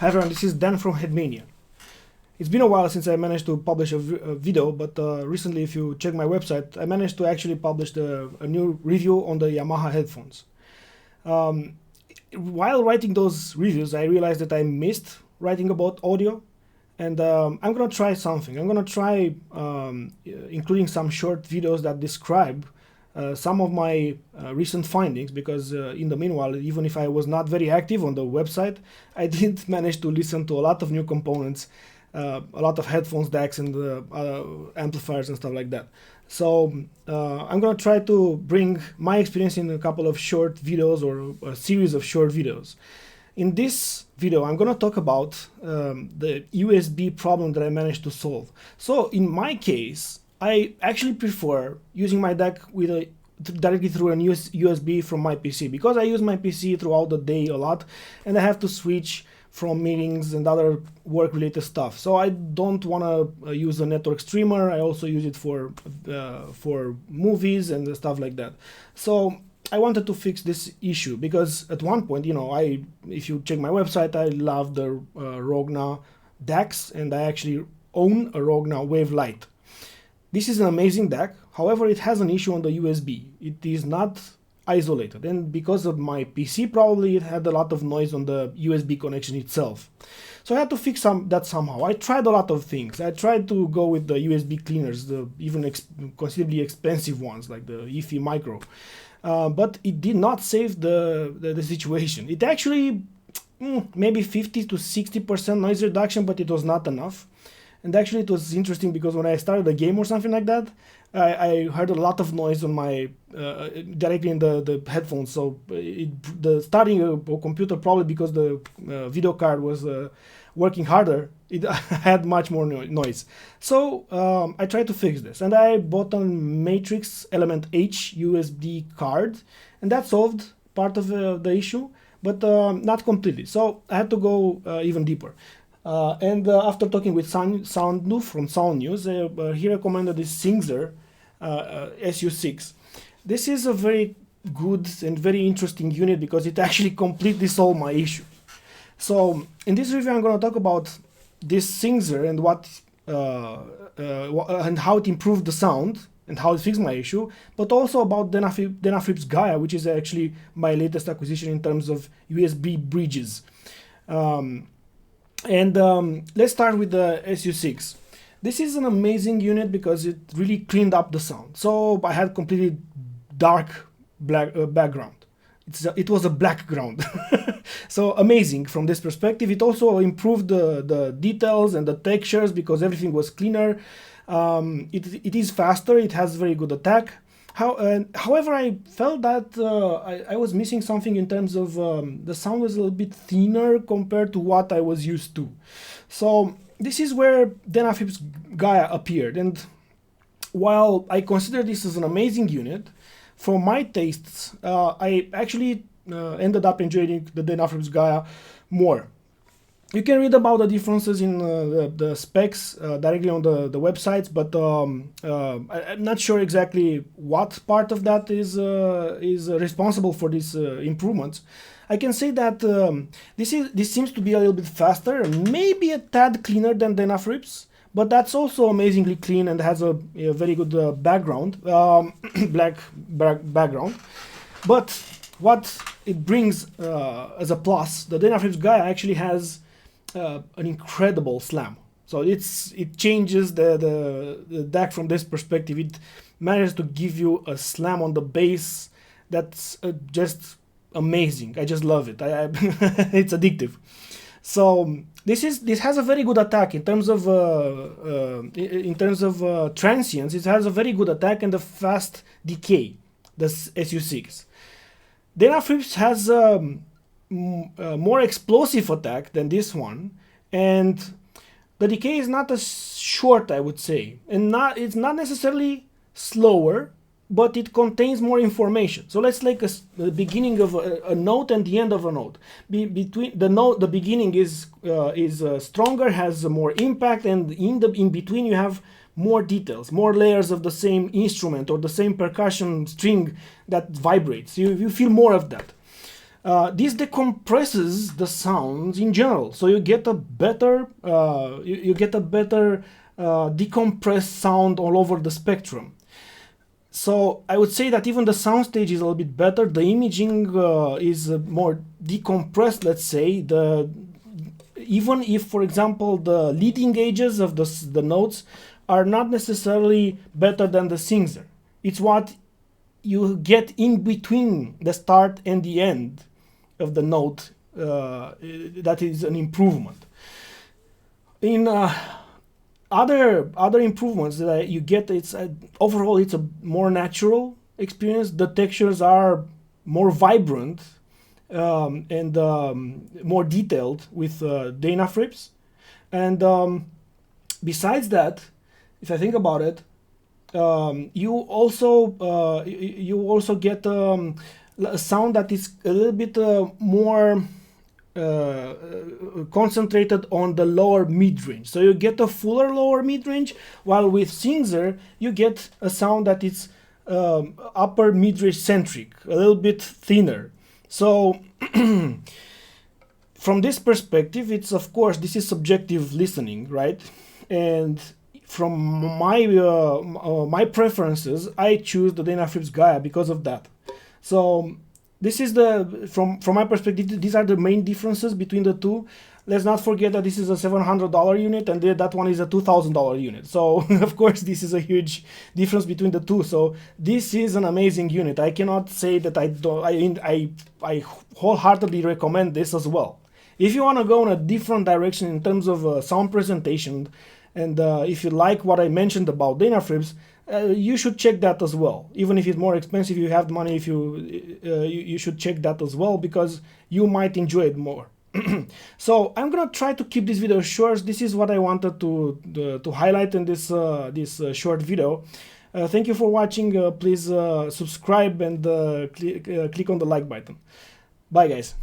Hi everyone, this is Dan from Headmania. It's been a while since I managed to publish a video, but recently, if you check my website, I managed to actually publish a new review on the Yamaha headphones. While writing those reviews, I realized that I missed writing about audio, and I'm gonna try something. I'm gonna try including some short videos that describe some of my recent findings, because in the meanwhile, even if I was not very active on the website, I did manage to listen to a lot of new components, a lot of headphones, DACs, and amplifiers and stuff like that. So I'm gonna try to bring my experience in a couple of short videos, or a series of short videos. In this video, I'm gonna talk about the USB problem that I managed to solve. So in my case, I actually prefer using my DAC directly through an USB from my PC, because I use my PC throughout the day a lot, and I have to switch from meetings and other work-related stuff. So I don't want to use a network streamer. I also use it for movies and stuff like that. So I wanted to fix this issue, because at one point, you know, if you check my website, I love the Rogna DACs, and I actually own a Rogna Wave Lite. This is an amazing DAC. However, it has an issue on the USB. It is not isolated, and because of my PC, probably it had a lot of noise on the USB connection itself. So I had to fix that somehow. I tried a lot of things. I tried to go with the USB cleaners, the even considerably expensive ones like the EFI Micro, but it did not save the situation. It actually maybe 50 to 60% noise reduction, but it was not enough. And actually, it was interesting, because when I started a game or something like that, I heard a lot of noise on my directly in the headphones. So the starting a computer, probably because the video card was working harder, it had much more noise. So I tried to fix this, and I bought a Matrix Element H USB card, and that solved part of the issue, but not completely. So I had to go even deeper. And after talking with Sound from Sound News, he recommended this Singxer SU6. This is a very good and very interesting unit, because it actually completely solved my issue. So in this review, I'm going to talk about this Singxer and and how it improved the sound and how it fixed my issue, but also about Denafrips Gaia, which is actually my latest acquisition in terms of USB bridges. Let's start with the SU6. This is an amazing unit because it really cleaned up the sound. So I had completely dark black background. It was a black ground. So amazing from this perspective. It also improved the details and the textures, because everything was cleaner. It is faster. It has very good attack. However, I felt that I was missing something in terms of the sound was a little bit thinner compared to what I was used to. So this is where Denafrips Gaia appeared, and while I consider this as an amazing unit, for my tastes, I actually ended up enjoying the Denafrips Gaia more. You can read about the differences in the specs directly on the websites, but I'm not sure exactly what part of that is responsible for these improvements. I can say that this seems to be a little bit faster, maybe a tad cleaner than Denafrips, but that's also amazingly clean and has a very good background, black background. But what it brings as a plus, the Denafrips Gaia actually has an incredible slam. So it changes the DAC from this perspective. It manages to give you a slam on the bass that's just amazing. I just love it. It's addictive. So this has a very good attack in terms of transients. It has a very good attack and a fast decay. The SU6. Denafrips has more explosive attack than this one, and the decay is not as short, I would say, and it's not necessarily slower, but it contains more information. So let's like the beginning of a note and the end of a note. Between the beginning is stronger, has more impact, and in between you have more details, more layers of the same instrument or the same percussion string that vibrates. You feel more of that. this decompresses the sounds in general, so you get a better decompressed sound all over the spectrum. So I would say that even the soundstage is a little bit better. The imaging is more decompressed, let's say. Even if, for example, the leading edges of the notes are not necessarily better than the Singxer. It's what you get in between the start and the end of the note that is an improvement. In other improvements that you get, it's overall it's a more natural experience. The textures are more vibrant and more detailed with Denafrips, and besides that, if I think about it, you also get a sound that is a little bit more concentrated on the lower mid-range. So you get a fuller lower mid-range, while with Singxer you get a sound that is upper mid-range centric, a little bit thinner. So from this perspective, it's, of course, this is subjective listening, right? And from my preferences, I choose the Denafrips Gaia because of that. So this is from my perspective, these are the main differences between the two. Let's not forget that this is a $700 unit and that one is a $2,000 unit. So of course this is a huge difference between the two. So this is an amazing unit. I cannot say that I wholeheartedly recommend this as well. If you want to go in a different direction in terms of sound presentation, and if you like what I mentioned about Denafrips, you should check that as well. Even if it's more expensive, you have money, if you should check that as well, because you might enjoy it more. So I'm gonna try to keep this video short. This is what I wanted to highlight in this short video. Thank you for watching. Please subscribe and click on the like button. Bye guys.